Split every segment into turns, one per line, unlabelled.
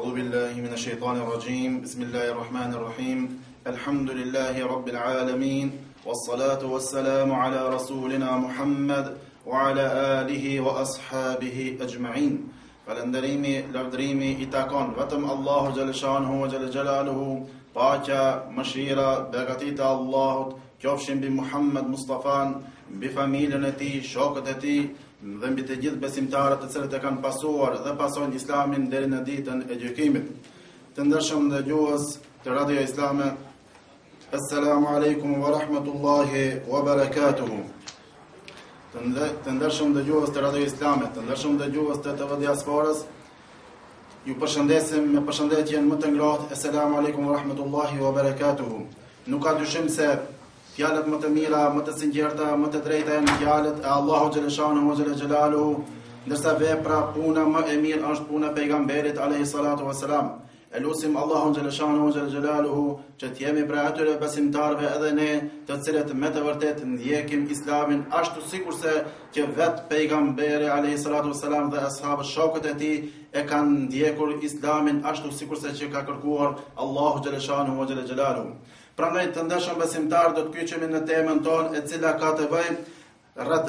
أعوذ بالله من الشيطان الرجيم بسم الله الرحمن الرحيم الحمد لله رب العالمين والصلاة والسلام على رسولنا محمد وعلى آله وأصحابه أجمعين فالندريمي لردريمي إتاكون وتم الله جل شانه وجل جلاله باكا مشيرة بغتيتا الله كوفشن بمحمد مصطفى بفاميلën e tij, shokët e tij dhe mbi të gjithë besimtarët të cilët e kanë pasuar dhe pasojnë Islamin deri në ditën e gjykimit. Të ndershëm dëgjues të Radio Islame, Assalamu alaikum wa rahmatullahi wa barakatuh. Të ndershëm dëgjues të Radio Islame, të ndershëm dëgjues të TV Diasporës, ju përshëndesim me përshëndetjen më të ngrohtë. Assalamu alaikum wa rahmatullahi wa barakatuh. Nuk ka dyshim se fjalët më të mira, më të sinqerta, më të drejta janë fjalët e Allahu xhaleshanu wa xhelaluhu, ndërsa vepra, puna më e mirë është puna e pejgamberit alayhi salatu wassalam. Elusim Allahun xhaleshanu wa xhelaluhu që të jemi prej atyre besimtarëve edhe ne, të cilët me të vërtetë ndjekim Islamin ashtu sikurse që vetë pejgamberi alayhi salatu wassalam dhe ashabët shokët e tij e kanë ndjekur Islamin ashtu sikurse që ka kërkuar Allahu xhaleshanu wa xhelaluhu. Prandaj të ndershëm besimtar do të kyçemi në temën tonë e cila ka të bëjë rreth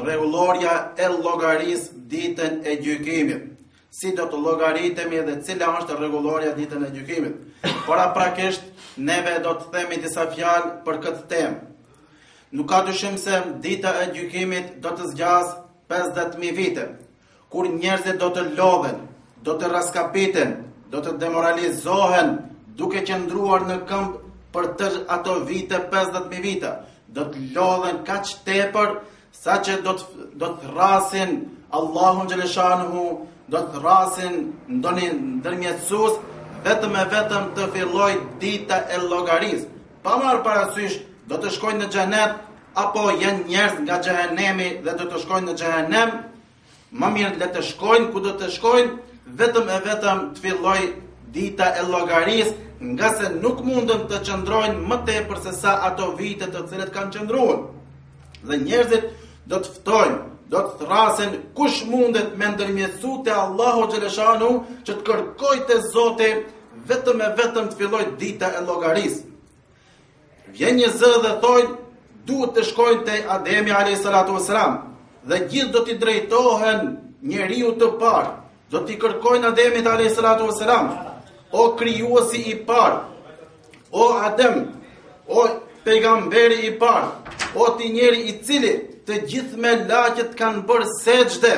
rregullorja e llogarisë ditën e gjykimit. Si do të llogaritemi dhe cila është rregullorja ditën e gjykimit. Paraprakisht neve do të themi disa fjalë për këtë temë. Nuk ka dyshim se dita e gjykimit do të zgjas 50.000 vite, kur njerëzit do të lodhen, do të raskapiten, do të demoralizohen, duke qëndruar në këmbë për tërë ato vite, 50.000 vite, do të lodhen kaq tepër sa që do të thrasin Allahun xhaleshanuhu, do të thrasin ndërmjetësues vetëm të filloj dita e llogarisë. Pa marrë parasysh do të shkojnë në xhenet apo janë njerëz nga xhehenemi dhe do të shkojnë në xhehenem, më mirë le të shkojnë ku do të shkojnë, vetëm të filloj dita e llogarisë, nga se nuk mundën të qëndrojnë më tepër se sa ato vite të cilët kanë qëndruar. Dhe njerëzit do të ftojnë, do të thrasin kush mundet me ndërmjetësu te Allahu xhaleshanu që të kërkojë te Zoti vetëm të filloj dita e llogarisë. Vjen një zë dhe thojnë duhet të shkojnë te Ademi alayhi salatu wassalam dhe gjithë do t'i drejtohen njeriu të parë, do t'i kërkojnë Ademit alayhi salatu wassalam: o krijuesi i parë, o Adem, o pejgamberi i parë, o ti njeri i cili të gjithë me laqet kanë bërë sejdë,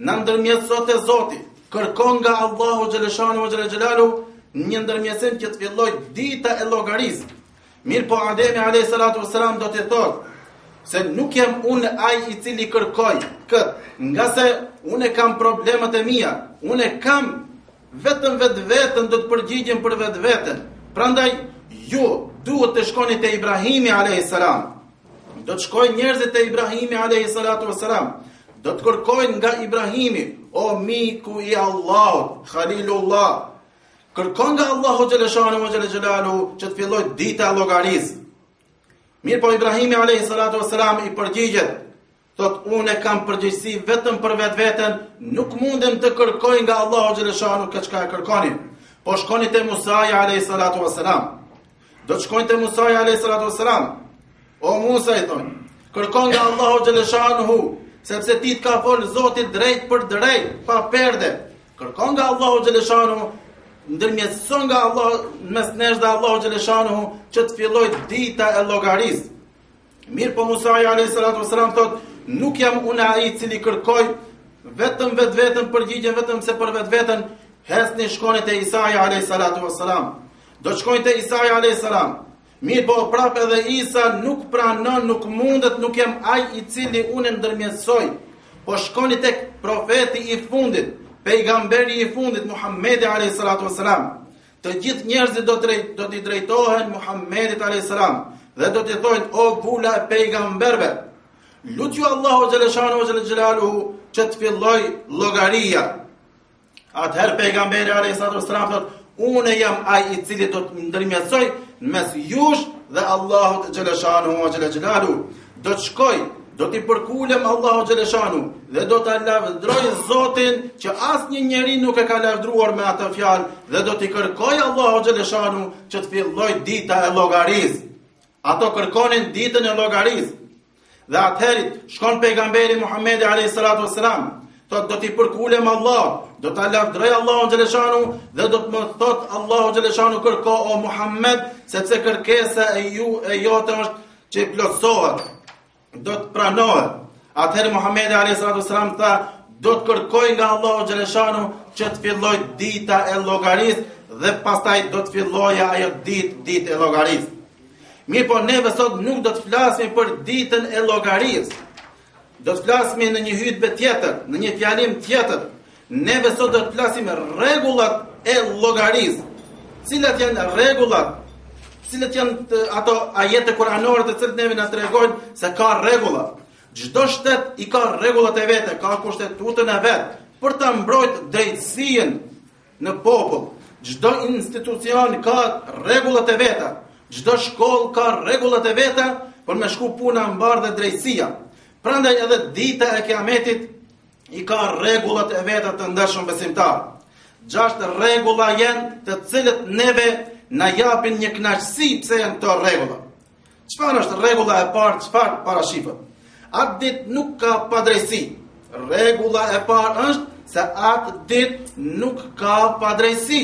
në ndërmjetëso te Zoti, kërkon nga Allahu xhaleshanu wa xhelaluhu një ndërmjetësim që të filloj dita e llogarisë. Mirë po Ademi alayhi salatu wassalam do t'i thotë se nuk jam unë ai i cili kërkoj këtë, nga se unë kam problemet e mia, unë kam vetëm vetën do të përgjigjem për vetveten. Prandaj ju duhet të shkoni te Ibrahimi alayhis salam. Do të shkojnë njerëzit te Ibrahimi alayhis salatu wassalam. Do të kërkojnë nga Ibrahimi: o miku i Allahut, Khalilullah, kërkon nga Allahu xhaleshanu wa xhelaluhu që të filloj dita e llogarisë. Mirë po Ibrahimi alayhis salatu wassalam i përgjigjet: thot, unë kam përgjegjësi vetëm për vetveten, nuk mundem të kërkoj nga Allahu xhaleshanu këtë çka e kërkoni. Po shkoni te Musa alayhis salatu wassalam. Do të shkojnë te Musa alayhis salatu wassalam. O Musa, i thonë, kërkon nga Allahu xhaleshanu, sepse ti të ka folë Zoti drejt për drejt, pa perde. Kërkon nga Allahu xhaleshanu, ndërmjetëson nga Allah mes nesh dhe Allahu xhaleshanu që të filloj dita e llogarisë. Mirë po Musa alayhis salatu wassalam thot, nuk jam unë ai i cili kërkoj vetëm vetveten, përgjigjen vetëm se për vetveten. Hesni shkoni te Isa alayhis salatu wassalam. Do të shkojnë te Isa alayhis salam. Mirë po prapë edhe Isa nuk pranon, nuk mundet, nuk jam ai i cili unë ndërmjetësoj. Po shkoni tek profeti i fundit, pejgamberi i fundit, Muhammedi alayhis salatu wassalam. Të gjithë njerëzit do t'i drejtohen Muhammedit alayhis salam dhe do t'i thojnë: o bula e pejgamberve, lutju Allahu xhaleshanu wa xhelaluhu që të filloj llogaria. Atëherë pejgamberi alayhis salatu wassalam thot: unë jam ai i cili do të ndërmjetësoj mes jush dhe Allahut xhaleshanu wa xhelaluhu. Do të shkoj do t'i përkulem Allahu xhaleshanu dhe do ta lavdroj Zotin që asnjë njeri nuk e ka lavdruar me atë fjalë dhe do t'i kërkoj Allahu xhaleshanu që të filloj dita e llogarisë. Ato kërkonin ditën e llogarisë. Dhe atëherë shkon pejgamberi Muhamedi alayhis salatu wassalam, thot do t'i përkulem Allah, do ta lavdroj Allahu xhaleshanu dhe do të më thot Allahu xhaleshanu kërko o Muhammed, sepse kërkesa e jote është që plotësohet, do të pranohet. Atëherë Muhamedi alayhis salatu wassalam tha, do të kërkoj nga Allahu xhaleshanu që të filloj dita e llogarisë dhe pastaj do të fillojë ajo ditë e llogarisë. Mirë po neve sot nuk do të flasim për ditën e llogarisë. Do të flasim në një hutbë tjetër, në një fjalim tjetër. Neve sot do të flasim rregullat e llogarisë. Cilat janë rregullat? Cilat janë ato ajete kuranore të cilët neve na tregojnë se ka rregulla. Çdo shtet i ka rregullat e veta, ka kushtetutën e vet për ta mbrojtur drejtësinë në popull. Çdo institucion ka rregullat e veta. Çdo shkollë ka rregullat e veta për me shku puna mbar dhe drejtësia. Prandaj edhe dita e Kiametit i ka rregullat e veta të ndershëm besimtar. 6 rregulla janë të cilët neve na japin një kënaqësi pse janë këto rregulla. Çfarë është rregulla e parë? Çfarë parashifet? Atë ditë nuk ka padrejsi. Rregulla e parë është se atë ditë nuk ka padrejsi.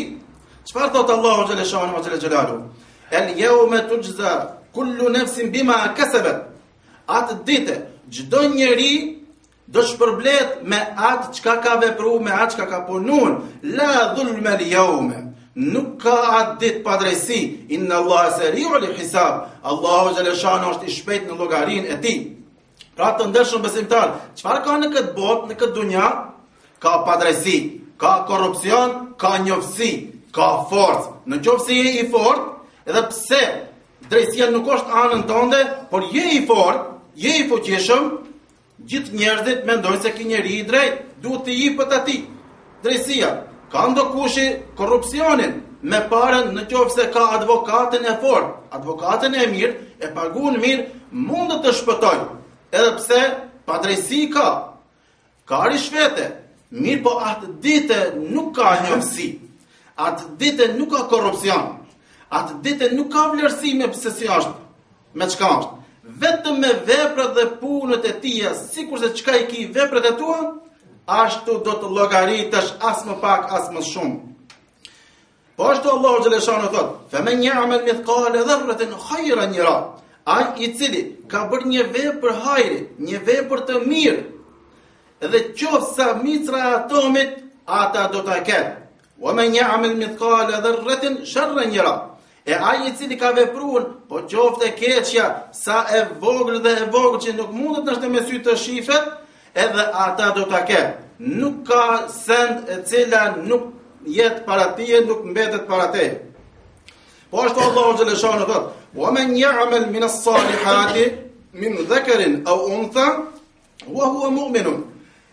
Çfarë thot Allahu xhaleshanu wa xhelalu? El-yawma tujza kullu nafsin bima kasabat. Atë ditë çdo njeri do shpërblet me atë çka ka vepruar, me atë çka ka punuar. La dhulma al-yawma. Nuk ka atë ditë padrejsi. Inna Allah sari'ul hisab. Allahu xhaleshanu është i shpejt në llogarinë e tij. Pra të ndershëm besimtar, çfarë ka në këtë botë, në këtë dunja? Ka padrejsi, ka korrupsion, ka njofsi, ka forcë. Në qoftë se je i fortë, edhe pse drejtësia nuk është anën tënde, por je i fortë, je i fuqishëm, gjithë njerëzit mendojnë se ki njeri i drejtë, duhet të jepet atij drejtësia. Ka ndokushi korrupsionin me parën në qoftë se ka advokatën e fortë, advokatën e mirë, e paguën mirë, mund të shpëtojë. Edhe pse padrejsi ka rishvete, mirë po atë ditë nuk ka njofsi, atë ditë nuk ka korrupsion, atë ditë nuk ka vlerësime pse si është, me çka është. Vetëm me veprat dhe punët e tia, sikurse çka i ki veprat e tua, ashtu do të llogaritesh as më pak as më shumë. Po ashtu Allahu xhaleshanu thot: "Faman ya'mal mithqala dharratin khayran yara." Ai i cili ka bërë një vepër hajri, një vepër të mirë, edhe qoftë sa micra e atomit, ata do ta ketë. Wa man ya'mal mithqala dharratin sharran yara. E ai i cili ka vepruar, po qoftë e keqja, sa e vogël dhe e vogël që nuk mundet në me sy të shifet, edhe ata do ta ketë. Nuk ka send e cila nuk jetë para tije, nuk mbetet para teje. Po ashtu Allahu xhaleshanu thot: "Wa man ya'mal min as-salihati min dhakarin aw untha wa huwa mu'minun."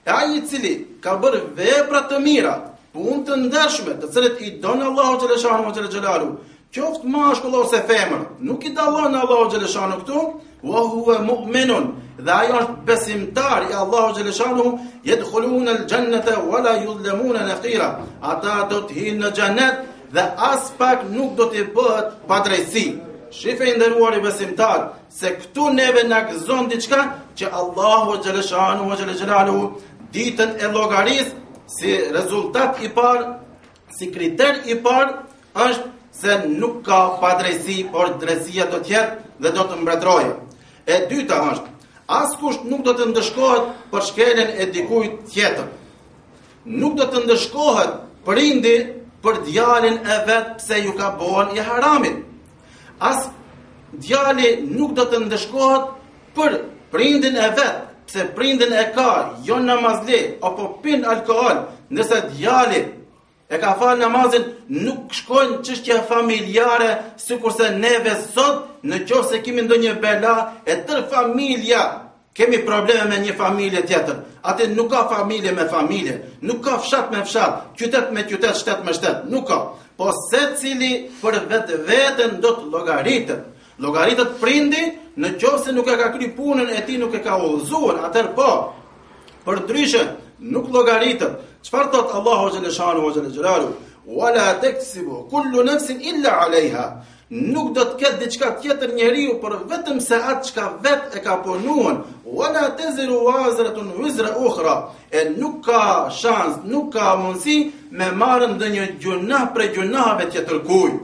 Ai i cili ka bërë vepra të mira, punë të ndershme, të cilët i don Allahu xhaleshanu wa xhelalu, qoftë mashkull ose femër, nuk i dallon Allahu xhaleshanu këtu, wa huwa mu'minun. Dhe ai është besimtar i Allahu xhaleshanu, yadkhuluna al-jannata wa la yuzlamuna naqira. Ata do të hyjnë në xhenet dhe as pak nuk do t'i bëhet padrejsi. Shifë i nderuar i besimtar, se këtu neve na gëzon diçka që Allahu xhaleshanu wa xhelalu ditën e llogarisë si rezultat i parë, si kriter i parë është se nuk ka padrejsi, por drejtësia do të jetë dhe do të mbretërojë. E dyta është, askush nuk do të ndëshkohet për shkeljen e dikujt tjetër. Nuk do të ndëshkohet prindi për djalin e vet pse ju ka bën i haramit. As djali nuk do të ndëshkohet për prindin e vet pse prindin e ka jo namazli apo pin alkool, nëse djali e ka falë namazin, nuk shkojnë çështja familjare, sikurse neve sot, në qoftë se kemi ndonjë bela, e tër familja kemi probleme me një familje tjetër. Atë nuk ka familje me familje, nuk ka fshat me fshat, qytet me qytet, shtet me shtet, nuk ka. Po secili për vetveten do të llogaritet, Llogaritet prindi në qoftë se nuk e ka kry punën e tij, nuk e ka udhëzuar, atëherë po. Përndryshe nuk llogaritet. Çfarë thot Allahu xhaleshanu xhelalu? Wala taksibu kullu nafsin illa 'alayha. Nuk do të ketë diçka tjetër njeriu por vetëm se atë çka vet e ka punuar. Wala taziru wazratun wizra ukhra. E nuk ka shans, nuk ka mundësi me marrë ndonjë gjunah për gjunaheve tjetër kujt.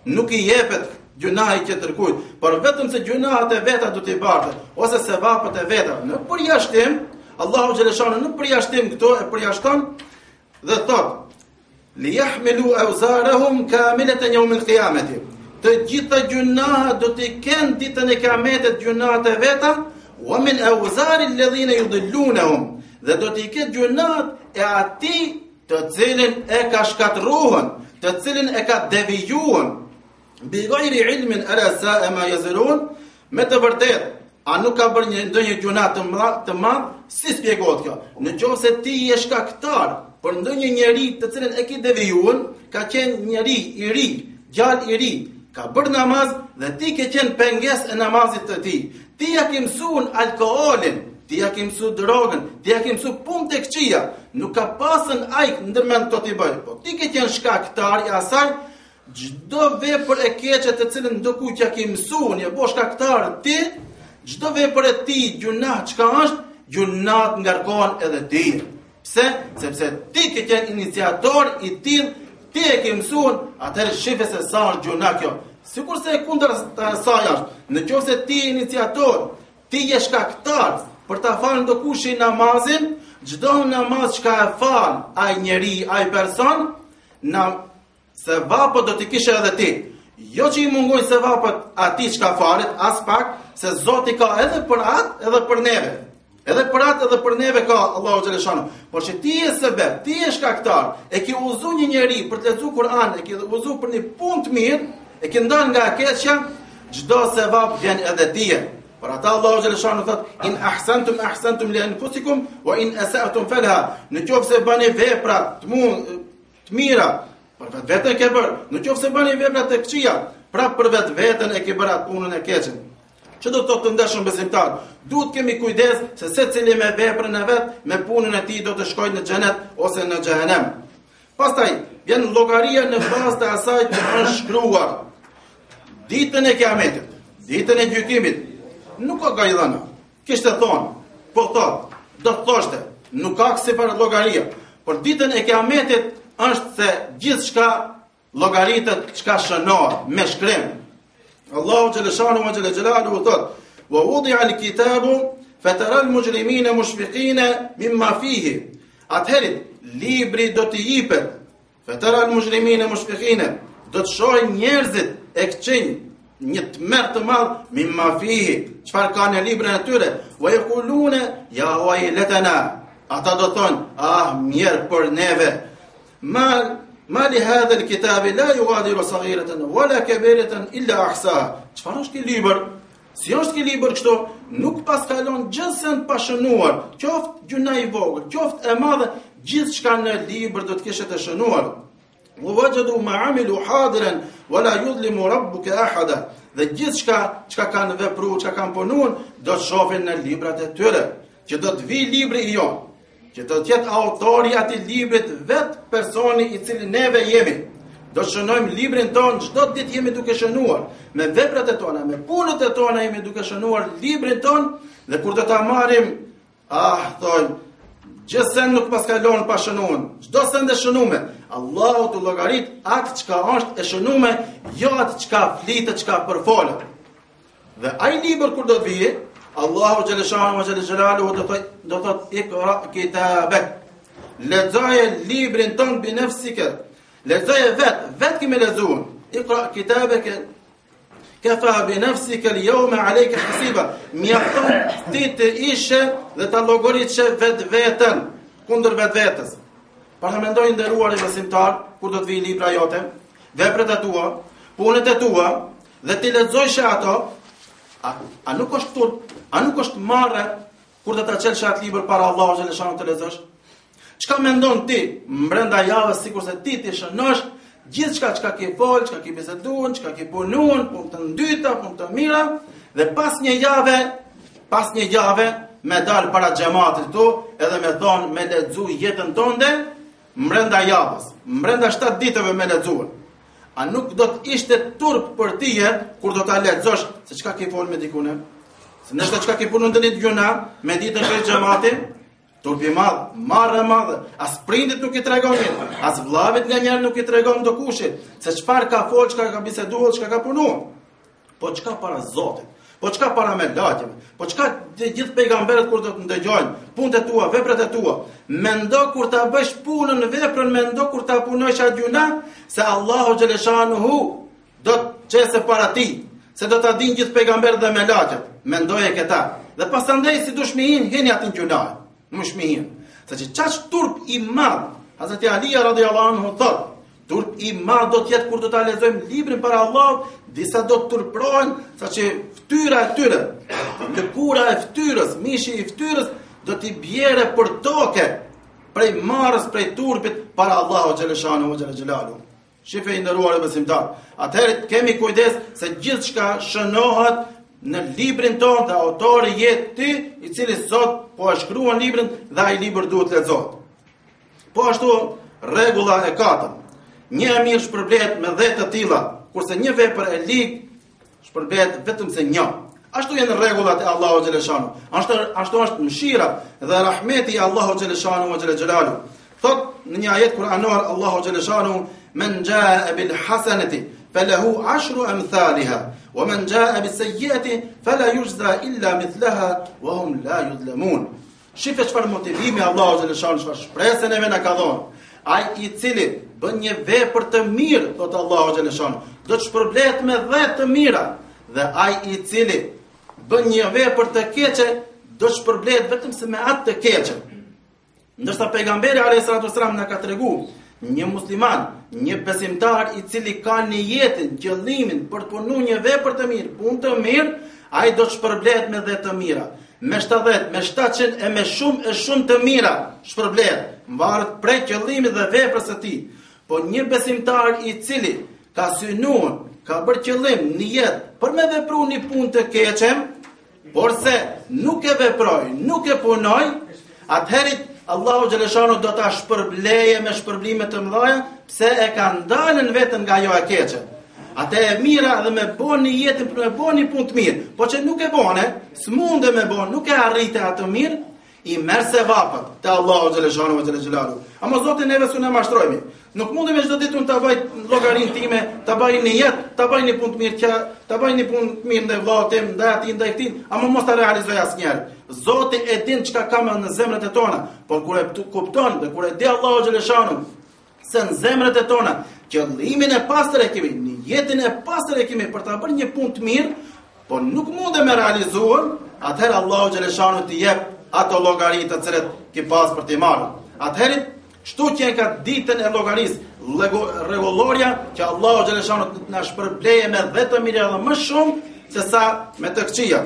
Nuk i jepet gjunahi tjetër kujt, por vetëm se gjunahat e veta do t'i bartë, ose se vapët e veta. Në përjashtim, Allahu xhaleshanu në përjashtim këto e përjashton dhe thot: li yahmilu awzarahum kamilatan yawm al-qiyamati. Të gjitha gjunahat do t'i kenë ditën e kiametit gjunahat e veta, wa min awzari alladhina yudillunahum. Dhe do t'i ketë gjunahat e atij të cilin e ka shkatruar, të cilin e ka devijuar. Bi ghayri ilmin ala sa'a ma yazrun. Me të vërtetë, a nuk ka bërë ndonjë gjuna të madh? Si shpjegohet kjo? Në qoftë se ti je shkaktar për ndonjë njeri të cilën e ke devijuar, ka qenë njeri i ri, djalë i ri, ka bërë namaz dhe ti ke qenë pengesë e namazit të tij. Ti ja ke mësuar alkoolin, ti ja ke mësuar drogën, ti ja ke mësuar punë të këqija. Nuk ka pasën ai ndërmend to ti bëj. Po ti ke qenë shkaktar i asaj. Çdo vepër e keqe të cilën ndokujt ja ke mësuar, ja bosh shkaktar ti, çdo vepër e ti gjunah çka është, gjunat ngarkohen edhe ti. Pse? Sepse ti ke qenë iniciator i tillë, ti e ke mësuar, atëherë shife se sa është gjuna kjo. Sikur se e kundër saj është. Në qoftë se ti je iniciator, ti je shkaktar për ta falë ndokushi namazin, çdo namaz çka e fal ai njeri, ai person, se vapët do t'i kishe edhe ti. Jo që i mungojnë se vapët ati çka falet, as pak, se Zoti ka edhe për atë, edhe për neve. Edhe për atë, edhe për neve ka Allahu xhaleshanu. Por që ti je sebeb, ti je shkaktar, e ke udhëzuar një njeri për të lexuar Kur'an, e ke udhëzuar për një punë të mirë, e ke ndarë nga e keqja, çdo sevap vjen edhe tije. Por ata Allahu xhaleshanu thot: in ahsantum ahsantum li anfusikum wa in asa'tum falha. Në qoftë se bani vepra të mira, për vetveten ke bërë. Në qoftë se bani vepra të këqija, prapë për vetveten e ke bërë atë punën e keqe. Që do të thotë të ndeshëm besimtar? Duhet kemi kujdes se secili me veprën e vet, me punën e tij do të shkojë në xhenet ose në xhehenem. Pastaj vjen llogaria në bazë të asaj që është shkruar. Ditën e kiametit, ditën e gjykimit, nuk ka gajdhëna. Kishte thonë, po thotë, do të thoshte, nuk ka kësipar llogaria. Por ditën e kiametit është se gjithçka llogaritet çka shënohet me shkrim. Allahu xhaleshanu wa xhelalu thot: "Wa wudi'a al-kitabu fatara al-mujrimina mushfiqina mimma fihi." Atëherë libri do të jipet. Fatara al-mujrimina mushfiqina, do të shohin njerëzit e këqinj një tmerr të madh mimma fihi. Çfarë ka në librin e tyre? Wa yaquluna ya waylatana. Ata do thonë, ah, mirë për neve. Ma li hadha al-kitab la yughadiru saghiratan wala kabiratan illa ahsaha. Çfarë është ky libër? Si është ky libër kështu? Nuk paskalon gjësën pa shënuar, qoftë gjuna i vogël, qoftë e madhe, gjithçka në libër do të kishte të shënuar. Wa wajadu ma amilu hadiran wala yudlimu rabbuka ahada. Dhe gjithçka çka kanë vepruar, çka kanë punuar, do të shohin në librat e tyre, që do të vi libri i jon. Që do të jetë autori atij librit vetë personi i cili neve jemi. Do të shënojmë librin tonë, çdo ditë jemi duke shënuar, me veprat e tona, me punët e tona jemi duke shënuar librin tonë, dhe kur do ta marrim, thojmë, gjësen nuk paskalon pa shënuar. Çdo send e shënuar, Allahu të llogarit atë çka është e shënuar, jo atë çka flitet, çka përfolet. Dhe ai libër kur do të vijë, Allahu xhaleshanu wa xhelalu do thot ikra kitabak. Lexoje librin ton bi nafsika. Lexoje vet kemi lexuar. Ikra kitabak kafa bi nafsika al-yawma alayka hasiba. Mjafton ti të ishe dhe ta llogaritshë vetveten kundër vetvetes. Para mendoj nderuar i besimtar, kur do të vijë libra jote, veprat e tua, punët e tua dhe ti lexojsh ato, a nuk është marrë kur të ta çelësh atë libër para Allahut xhaleshanu të lexosh? Çka mendon ti brenda javës sikur se ti shënosh gjithçka çka ke fol, çka ke biseduar, çka ke punuar, punë të dyta, punë të mira, dhe pas një jave me dal para xhamatit këtu, edhe me thon me lexu jetën tënde brenda javës, brenda 7 ditëve me lexuar. A nuk do të ishte turp për tije kur do ta lexosh se çka ke fol me dikun? Se nëse çka ke punuar ndonjë gjuna me ditën e xhamatit, turpi madh, marrë madh, as prindit nuk i tregon, as vllavit nga njerë nuk i tregon do kushit, se çfarë ka fol, çka ka biseduar, çka ka punuar. Po çka para Zotit, po çka para melatjeve, po çka të gjithë pejgamberët kur do të ndëgjojnë, punët e tua, veprat e tua, mendo kur ta bësh punën, veprën, mendo kur ta punosh atë gjuna, se Allahu xhaleshanuhu do të çesë para ti, se do ta dinë gjithë pejgamberët dhe melatjet. Mendoje këta. Dhe pasandej si dush me hini atë gjuna. Nuk shmihin. Sa që qash turp i madh, Hazreti Alia radhiyallahu anhu thot, turp i madh do të jetë kur do ta lexojmë librin para Allahut, disa do të turprohen, sa që fytyra e tyre, lëkura e fytyrës, mishi i fytyrës do t'i bjerë për toke, prej marrës, prej turpit para Allahu xhaleshanu xhelalu. Shife i nderuar besimtar. Atëherë kemi kujdes se gjithçka shënohet në librin tonë dhe autori jetë ti, i cili sot po e shkruan librin dhe ai libër duhet lexohet. Po ashtu rregulla e 4. Një e mirë shpërblet me 10 të tilla, kurse një vepër e lig shpërblet vetëm se një. Ashtu janë rregullat e Allahu xhaleshanu. Ashtu është mëshira dhe rahmeti i Allahu xhaleshanu xhelalu. Thot në një ajet kuranor Allahu xhaleshanu men jaa bil hasanati falahu 10 amthaliha ومن جاء بالسيئة فلا يجزى إلا مثلها وهم لا يظلمون. Shifë çfarë motivimi Allahu xhaleshanu, çfarë shpresën e na ka dhënë. Ai i cili bën një vepër të mirë, thot Allahu xhaleshanu, do të shpërblet me 10 të mira, dhe ai i cili bën një vepër të keqe, do të shpërblet vetëm se me atë të keqe. Ndërsa pejgamberi alayhis salatu wasalam na ka treguar një musliman, një besimtar i cili ka në jetën qëllimin për të punuar një vepër të mirë, punë të mirë, ai do të shpërblet me 10 të mira, me 70, me 700 e me shumë të mira shpërblet, mvaret prej qëllimit dhe veprës së tij. Po një besimtar i cili ka synuar, ka bërë qëllim në jetë për me vepruar një punë të keqe, por se nuk e veproi, nuk e punoi, atëherë Allahu xhaleshanu do ta shpërbleje me shpërblime të mëdha, pse e ka ndalën veten nga ajo e keqe. Atë e mira dhe me bën në jetën për me bën një punë të mirë, po që nuk e bone, s'munde me bën, nuk e arrite atë mirë, i merr sevapet te Allahu xhaleshanu xhelalu. Ama Zoti neve s'u na mashtrojmë. Nuk mundem çdo ditë ta bëj llogarinë time, ta bëj në jetë, ta bëj një punë të mirë, ta bëj një punë të mirë ndaj vllaut tim, ndaj atij, ndaj këtij, ama mos ta realizoj asnjëherë. Zoti e din çka ka në zemrat e tona, por kur e kupton dhe kur e di Allahu xhaleshanu se në zemrat e tona qëllimin e pastër e kemi, në jetën e pastër e kemi për ta bërë një punë të mirë, por nuk mundem me realizuar, atëherë Allahu xhaleshanu t'i jep ato llogaritë të cilat ke pas për t'i marrë. Atëherë çdo që ka ditën e llogarisë, rregulloria që Allahu xhaleshanu na shpërbleje me 10 mijë dhe më shumë se sa me të këqija.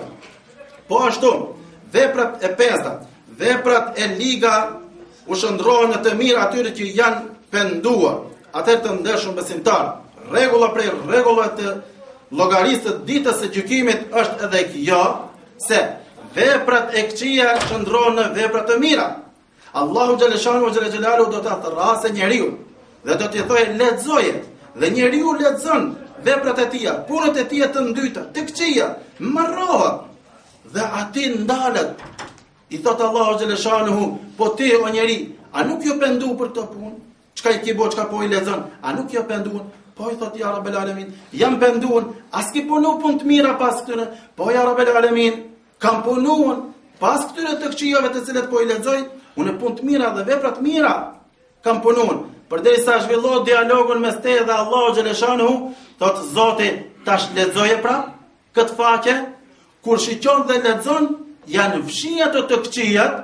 Po ashtu, veprat e pesta, veprat e liga u shndrohen në të mirë atyre që janë penduar. Atëherë të ndershëm besimtar, rregulla prej rregullave të llogarisë të ditës së gjykimit është edhe kjo, se veprat e këqija shndrohen në vepra të mira. Allahu xhaleshanu xhelalu do ta thrasë njeriu dhe do t'i thojë lexoje, dhe njeriu lexon veprat e tija, punët e tija të ndyta, të këqija, marrohet dhe ati ndalet. I thot Allahu xhaleshanu, po ti o njeri, a nuk jo pendu për të punë? Çka i ke bo, çka po i lexon? A nuk jo penduan? Po i thot ja Rabbel Alamin, jam penduan, as ki punu punë të mira pas këtyre? Po ja Rabbel Alamin, kam punuar pas këtyre të këqijave të cilet po i lexoj, unë punë të mira dhe vepra të mira kam punuar. Përderisa zhvillohet dialogun mes te dhe Allahu xhaleshanu, thot Zoti, tash lexoje pra këtë faqe, kur shiqon dhe lexon, janë fshija të këqijat,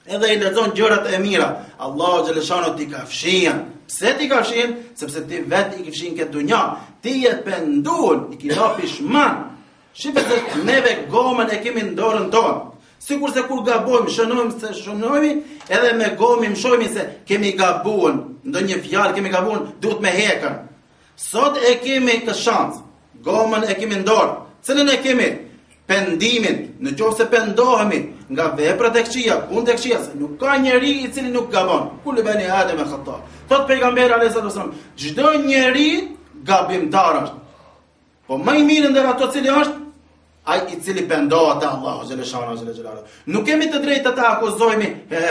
edhe i lexon gjërat e mira. Allahu xhaleshanu ti ka fshijen. Pse ti ka fshijen? Sepse ti vetë i ke fshijen këtë dunja. Ti je penduar, i ke ra pishman. Shifet se neve gomën e kemi në dorën tonë. Sikur se kur gabojmë, shënojmë, edhe me gomi mshojmë se kemi gabuar, ndonjë fjalë kemi gabuar, duhet me hekën. Sot e kemi këtë shans. Gomën e kemi në dorë. Cilën e kemi? Pendimin. Në qoftë se pendohemi nga veprat e këqija, punët e këqija, se nuk ka njeri i cili nuk gabon. Kullu bani Adem e khata. Thot pejgamberi alayhis salam, çdo njeri gabimtar është. Po më i mirë ndër ato cili është ai i cili pendohet te Allahu xhaleshana. Nuk kemi të drejtë të akuzojmë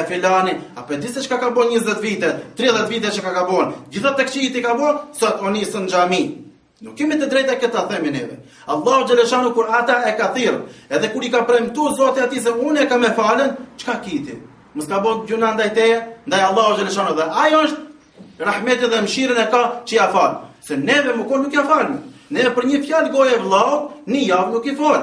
filani, apo di se çka ka bën 20 vite, 30 vite që ka bën. Gjithë të këqijit i ka bën, sot o nisën në xhami. Nuk kemi të drejtë këtë themi neve. Allahu xhaleshana kur ata e ka thirr, edhe kur i ka premtuar Zoti atij se unë e kam e falën, çka kiti? Mos ka bën gjuna ndaj teje, ndaj Allahu xhaleshana dhe ai është rahmeti dhe mëshirën e ka që ja fal. Se neve më kon nuk ja falmë. Ne për një fjalë goje vëllau, një javë nuk i fal.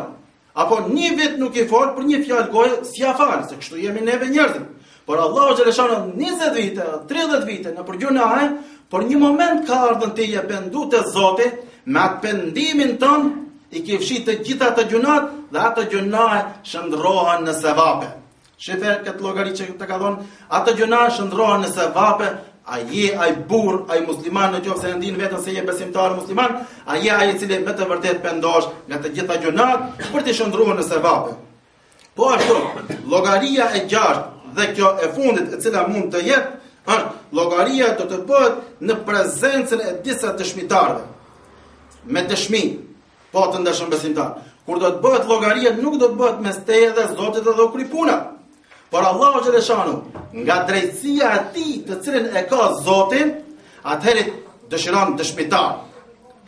Apo një vit nuk i fal për një fjalë goje s'ja fal, se kështu jemi neve njerëzit. Por Allahu xhaleshana 20 vite, 30 vite në përgjunahë, por një moment ka ardhur te je pendu te Zoti, me atë pendimin ton i ke fshit të gjitha të gjunat dhe ato gjunahe shndrohen në sevape. Shefe këtë llogari që të ka thonë, ato gjunahe shndrohen në sevape. A je ai burr, ai musliman në qoftë se ndin vetëm se je besimtar musliman, a je ai i cili me të vërtet pendosh nga të gjitha gjunat për të shndruar në sevape. Po ashtu, llogaria e gjashtë dhe kjo e fundit e cila mund të jetë, është llogaria do të bëhet në prezencën e disa dëshmitarëve. Me dëshmi, po të ndeshëm besimtar. Kur do të bëhet llogaria, nuk do të bëhet mes teje dhe Zotit dhe do kry puna. Por Allahu xhaleshanu, nga drejtësia e tij, të cilën e ka Zoti, atëherë dëshiron dëshmitar.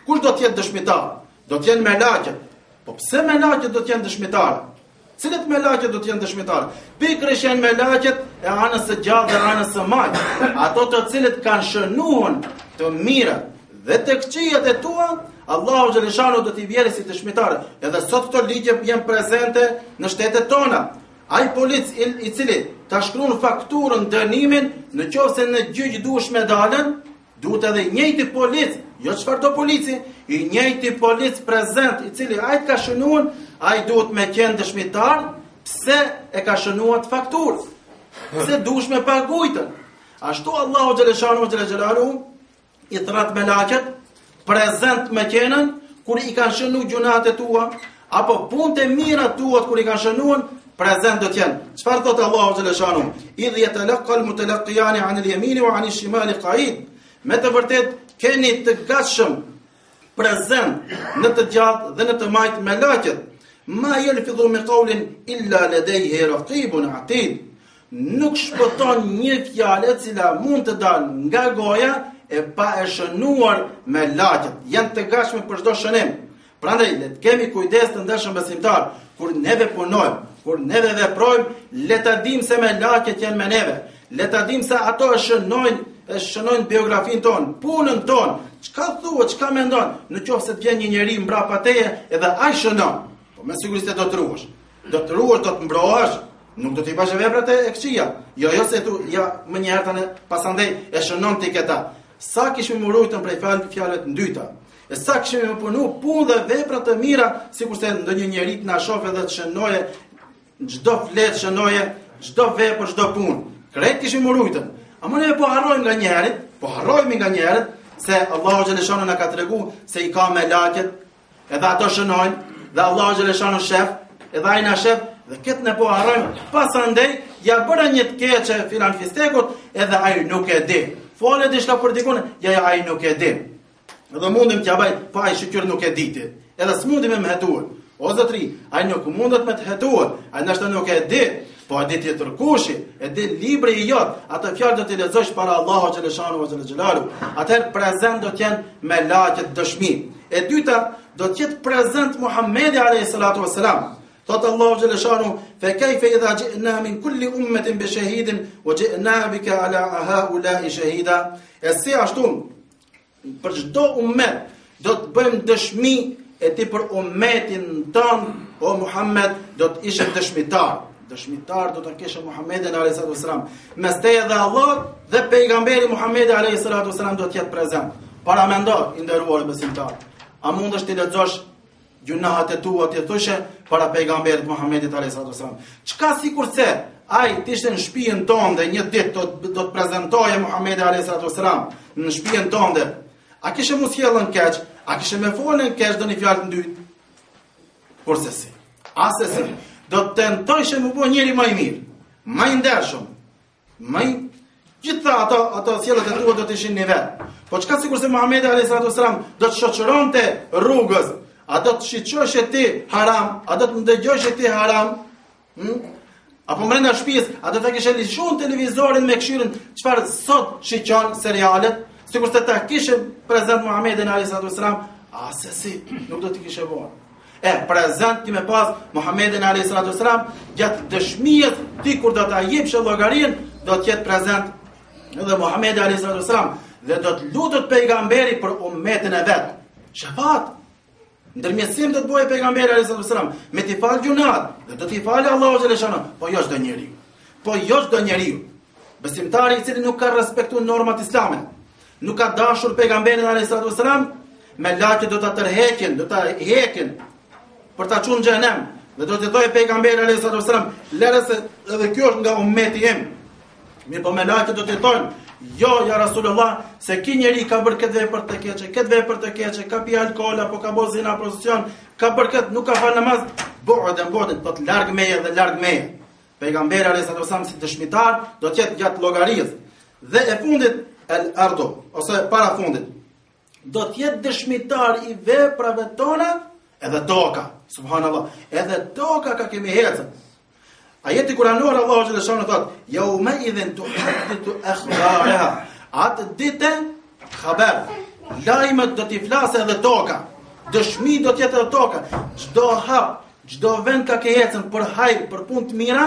Kush do të jetë dëshmitar? Do të jenë melaqet. Po pse melaqet do të jenë dëshmitar? Cilët melaqet do të jenë dëshmitar? Pikërisht janë melaqet e anës së gjallë dhe anës së majtë. Ato të cilët kanë shënuar të mirat dhe të këqijat e tua, Allahu xhaleshanu do t'i vjerë si dëshmitar. Edhe sot këto ligje janë prezente në shtetet tona. Ai polic i cili ta shkruan fakturën dënimin, në qoftë se në gjyq duhesh me dalën, duhet edhe i njëjti polic, jo çfarëdo polici, i njëjti polic prezent i cili ai ka shënuar, ai duhet me qenë dëshmitar pse e ka shënuar fakturën. Pse duhesh me pagujtën. Ashtu Allahu xhaleshanu xhelalu i thrat me laqet prezent me qenën kur i kanë shënuar gjunat e tua, apo punët e mira tua kur i kanë shënuar prezent do të jenë. Çfarë thot Allahu xhaleshanu? Idh yatalaqqa al-mutalaqqiyan 'an al-yamin wa 'an al-shimal qa'id. Me të vërtet keni të gatshëm prezent në të gjatë dhe në të majt me laqet. Ma yalfidhu min qawlin illa ladayhi raqibun 'atid. Nuk shpëton një fjalë e cila mund të dalë nga goja e pa e shënuar me laqet. Janë të gatshme për çdo shënim. Prandaj le të kemi kujdes të ndeshëm besimtar kur neve punojmë, kur neve veprojmë, le ta dim se me laqet janë me neve. Le ta dim se ato e shënojnë biografinë tonë, punën tonë. Çka thuhet, çka mendon? Në qoftë se të vjen një njeri mbrapa teje, edhe ai shënon. Po me siguri se do të ruhesh. Do të ruhesh, do të mbrohesh, nuk do të i bash veprat e këqija. Jo se tu ja më një herë tani pasandej e shënon ti këta. Sa kishim mbrojtën prej fjalëve të ndyta. E sa kishim më punu punë dhe vepra të mira, sikurse ndonjë njeri të na shohë dhe të shënoje çdo fletë, shënoje çdo vepër, çdo punë. Krejt kishim mbrojtën. Ama ne po harrojmë nga njerët, se Allahu xhaleshanu na ka tregu se i ka me laqet, edhe ato shënojnë, dhe Allahu xhaleshanu shef, edhe ai na shef, dhe këtë ne po harrojmë. Pasandej ja bëra një të keqe filan fistekut, edhe ai nuk e di. Fole diçka për dikun, ja ai nuk e di. Edhe mundim t'ja baj, pa ai shqyr nuk e diti. Edhe s'mundim me hetuar. O zotri, ai nuk mundet me të hetuar, ai ndoshta nuk e di. Po e di ti tërkushi, e di libri i jot, atë fjalë do t'i lexosh para Allahu xhaleshanu xhelalu. Atëherë prezant do të jenë me laqet dëshmi. E dyta do të jetë prezant Muhamedi alayhi salatu wassalam. Thot Allahu xhaleshanu, fa kayfa idha ji'na min kulli ummatin bi shahidin wa ji'na bika ala haula'i shahida. E si ashtu për çdo ummet do të bëjmë dëshmi e ti për ummetin ton, o Muhammed do të ishe dëshmitar. Dëshmitar do të kishe Muhammedin alayhi salatu wasalam. Mes teje dhe Allah dhe pejgamberi Muhammedi alayhi salatu wasalam do të jetë prezant. Para mendo, i nderuar besimtar. A mundesh ti lexosh gjunahat e tua ti thoshe para pejgamberit Muhamedit alayhis salam. Çka sikurse ai të ishte në shtëpinë tonë dhe një ditë do të prezantoje Muhamedi alayhis salam në shtëpinë tonë. A kishe mos sjellën keq? A kishe më folën keq doni fjalë të dytë? Kurse si. Asesi do të tentojsh më bëj njëri më i mirë, më i ndershëm, më gjitha ato sjelljet e tua do të ishin në vet. Po çka sikurse Muhamedi alayhis salam do të shoqëronte rrugës, a do të shiqosh ti haram, a do të ndëgjosh ti haram? Apo brenda shtëpisë, a do të kishe lëshuar televizorin me këshirën çfarë sot shiqon serialet, sikurse ta kishe prezant Muhamedit alayhis salam, asesi nuk do të kishe bërë. Prezant ti me pas Muhamedit alayhis salam gjatë dëshmisë ti kur do ta jepsh llogarin, do të jetë prezant edhe Muhamedi alayhis salam dhe do të lutet pejgamberi për ummetin e vet. Shafat. Ndërmjetësim do të bëjë pejgamberi alayhis salam me t'i fal gjunat, dhe do t'i falë Allahu xhaleshano, po jo çdo njeriu. Po jo çdo njeriu. Besimtari i cili nuk ka respektuar normat islame, nuk ka dashur pejgamberin alayhis salam, me lajë do ta tërheqin, do ta heqin për ta çuar në xhenem. Dhe do të thojë pejgamberi alayhis salam, lere se edhe kjo është nga ummeti im. Mirë, po me lajë do të thonë, jo, ja Rasulullah, se ki njeri ka bërë këtë vepër të keqe, këtë vepër të keqe, ka pi alkool, apo ka bo zina prostitucion, ka bërë këtë, nuk ka falë namaz, bodën, po të largë meje dhe largë meje. Pejgamberi alayhis salam si dëshmitar do të jetë gjatë llogarisë. Dhe e fundit el ardo, ose para fundit, do të jetë dëshmitar i veprave tona edhe toka. Subhanallah, edhe toka ka kemi hecën. Ajeti kuranor Allahu xhaleshanu thot: "Yawma idhin tuhaddithu akhbaraha." Atë ditë khabar, lajmet do t'i flasë edhe toka. Dëshmi do të jetë edhe toka. Çdo hap, çdo vend ka hecën për hajër, për punë të mira,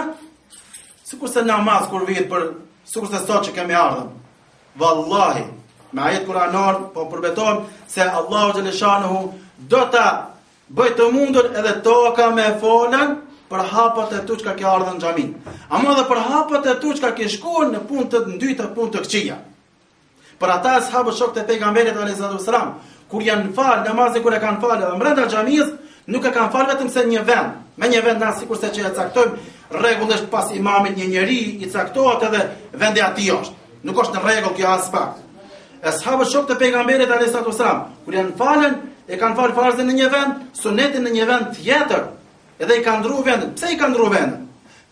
sikurse namaz kur vjet për sikurse sot që kemi ardhur. Wallahi, me ajet kuranor po përbetohem se Allahu xhaleshanu do ta bëj të mundur edhe toka me folën për hapat e tu që ka ke ardhën në xhami. Ama dhe për hapat e tu që ka ke shkuar në punë të ndyta, punë të këqija. Për ata ashabët shokët e pejgamberit alayhis salam, kur janë falë namazin, kur e kanë falë edhe brenda xhamisë, nuk e kanë falë vetëm se një vend. Me një vend na sikurse që e caktojmë rregullisht pas imamit një njeri i caktohet edhe vendi atij është. Nuk është në rregull kjo as pak. Ashabët shokët e pejgamberit alayhis salam, kur janë falën, e kanë falë farzën në një vend, sunetin në një vend tjetër. Edhe i kanë ndru vendin. Pse i kanë ndru vendin?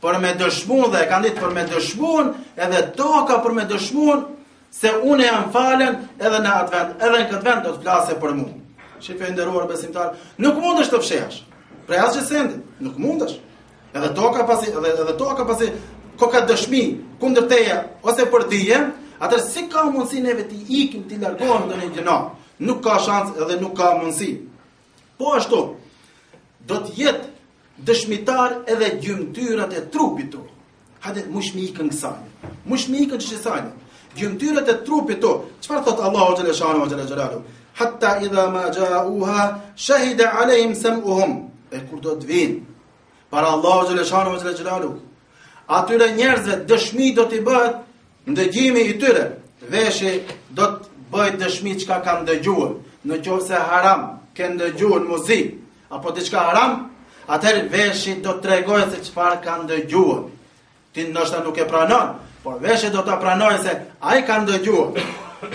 Për me dëshmuar, dhe e kanë ditë për me dëshmuar, edhe toka për me dëshmuar se unë jam falen edhe në atë vend, edhe në këtë vend do të flasë për mua. Shifë e nderuar besimtar, nuk mundesh të fshehesh. Prej asgjë sendi, nuk mundesh. Edhe toka pasi ka dëshmi kundër teje ose për dije, atëherë si ka mundësi neve të ikim, të largohem ndonjë gjëna? Nuk ka shans edhe nuk ka mundësi. Po ashtu, do të jetë dëshmitar edhe gjymtyrat e trupit tu. Hajde, mush me ikën kësaj. Mush me ikën çesaj. Gjymtyrat e trupit tu. Çfarë thot Allahu xhaleshanu xhelalu? Hatta idha ma ja'uha shahida alayhim sam'uhum. E kur do të vinë para Allahu xhaleshanu xhelalu, atyre njerëzve dëshmi do t'i bëhet ndëgjimi i tyre. Veshi do të bëhet dëshmi çka kanë dëgjuar. Nëse haram kanë dëgjuar muzikë apo diçka haram, atëherë veshi do të tregojë se çfarë kanë dëgjuar. Ti ndoshta nuk e pranon, por veshi do ta pranojë se ai kanë dëgjuar.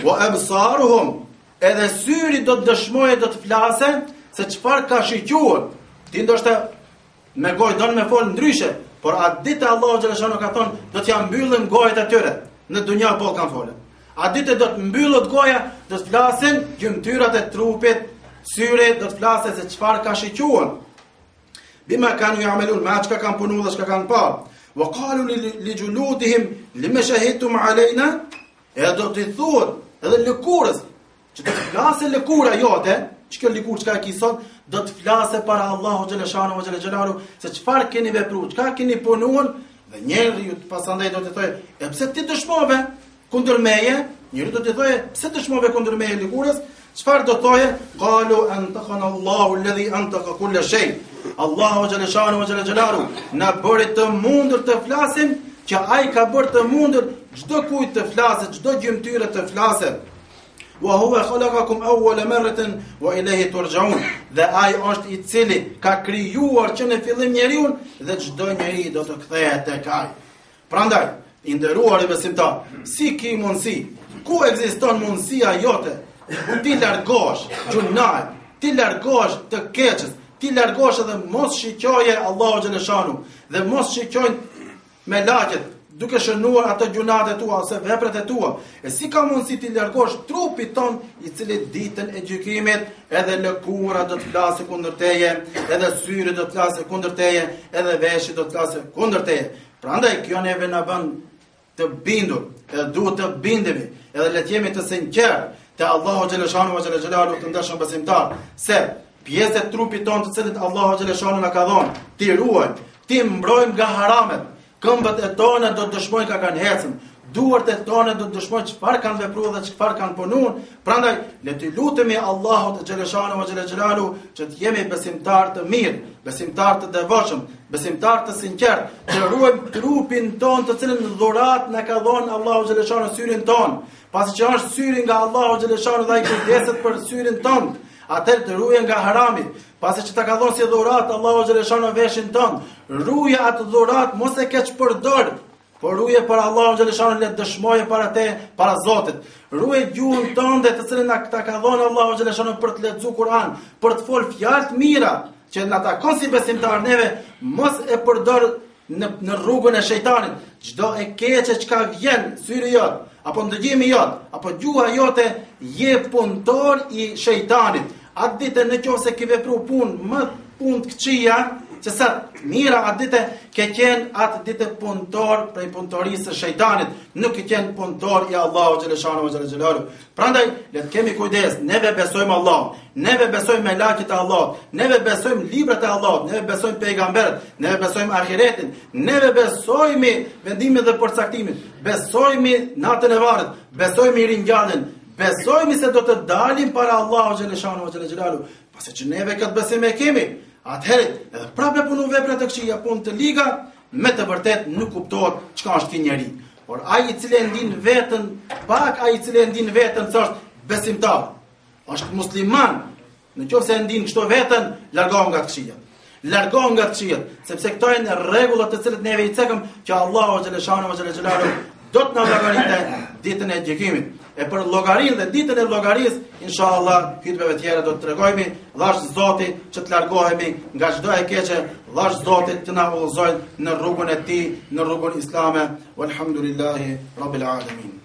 Wa absaruhum, edhe syri do të dëshmojë, do të flasë se çfarë ka shijuar. Ti ndoshta me gojë don me fol ndryshe, por atë ditë Allahu xhaleshano ka thonë do t'ja mbyllim gojët e tyre. Në dunja po kanë folën. Atë ditë do të mbyllet goja, do të flasin gjymtyrat e trupit, syri do të flasë se çfarë ka shijuar. Bima kanu ya'malun, ma çka kanë punuar dhe çka kanë parë. Wa qalu li juludihim lima shahidtum alayna, do të thuhet edhe lëkurës, që do të flasë lëkura jote, çka lëkurë çka ki sot, do të flasë para Allahu xhaleshanu xhelalu se çfarë keni vepruar, çka keni punuar, dhe njeriu pasandaj do të thojë, e pse ti dëshmove kundër meje? Njeriu do të thojë, pse dëshmove kundër meje lëkurës? Çfarë do thoje? Qalu antaqana Allahu alladhi antaqa kull shay. Allahu xhaleshanu xhelalu na bëri të mundur të flasim, që ai ka bërë të mundur çdo kujt të flasë, çdo gjymtyrë të flasë. Wa huwa khalaqakum awwala marratin wa ilayhi turja'un. Dhe ai është i cili ka krijuar që në fillim njeriu dhe çdo njeri do të kthehet tek ai. Prandaj, i nderuar i besimtar, si ki mundësi? Ku ekziston mundësia jote? Ti largosh gjunaj, ti largosh të keqës, ti largosh edhe mos shiqoje Allahu xhaleshanu dhe mos shiqojnë me laqet duke shënuar ato gjunat e tua ose veprat e tua. E si ka mundësi ti largosh trupit ton i cili ditën e gjykimit edhe lëkura do të flasë kundër teje, edhe syri do të flasë kundër teje, edhe veshi do të flasë kundër teje. Prandaj kjo neve na bën të bindur, edhe duhet të bindemi, edhe le të jemi të sinqertë te Allahu xhaleshanu wa xhelalu të ndashëm besimtar, se pjesët e trupit ton të cilët Allahu xhaleshanu na ka dhënë, ti ruajmë, ti mbrojmë nga haramet. Këmbët e tona do të dëshmojnë ka kanë hecën, duart e tona do të dëshmojnë çfarë kanë vepruar dhe çfarë kanë punuar. Prandaj le të lutemi Allahut xhaleshanu wa xhelalu që të jemi besimtar të mirë, besimtar të devotshëm, besimtar të sinqert, të ruajmë trupin ton të cilën dhurat na ka dhënë Allahu xhaleshanu syrin ton. Pasi që është syri nga Allahu xhaleshanu dhe ai kujdeset për syrin ton, atëherë të ruaj nga harami. Pasi që ta ka dhënë si dhurat Allahu xhaleshanu veshin ton, ruaj atë dhurat, mos e keq përdor, por ruaj për Allahu xhaleshanu le të dëshmoje para te, para Zotit. Ruaj gjuhën tënde të cilën na ta ka dhënë Allahu xhaleshanu për të lexuar Kur'an, për të fol fjalë të mira që na takon si besimtar neve, mos e përdor në rrugën e shejtanit. Çdo e keqe çka vjen syri jot, apo ndëgjimi jot, apo gjuha jote je punëtor i shejtanit. Atë ditë në qoftë se ke vepruar punë të këqija, që sa mira atë ditë ke qenë atë ditë punëtor prej punëtorisë së shejtanit, nuk ke qenë punëtor i Allahu xhaleshanu wa xhelalu. Prandaj le të kemi kujdes, neve besojmë Allah, neve besojmë me laqet e Allahut, neve besojmë librat e Allahut, neve besojmë pejgamberët, neve besojmë ahiretin, neve besojmë vendimin dhe përcaktimin, besojmë natën e varrit, besojmë ringjalljen, besojmë se do të dalim para Allahu xhaleshanu wa xhelalu. Pasi që neve këtë besim e kemi, atëherë edhe prapë punu vepra të këqija, punë të liga, me të vërtet nuk kuptohet çka është ky njeri. Por ai i cili e ndin veten, pak ai i cili e ndin veten se është besimtar, është musliman. Nëse e ndin kështu veten, largohu nga të këqijat. Largohu nga të këqijat, sepse këto janë rregullat të cilët neve i cekëm që Allahu xhaleshanu wa xhelalu do të na llogaritë ditën e gjykimit. E për llogarinë dhe ditën e llogarisë, inshallah, hutbeve tjera do të tregojmë, dhash Zoti që të largohemi nga çdo e keqe, dhash Zoti të na udhëzojë në rrugën e tij, në rrugën islame. Walhamdulillahi rabbil alamin.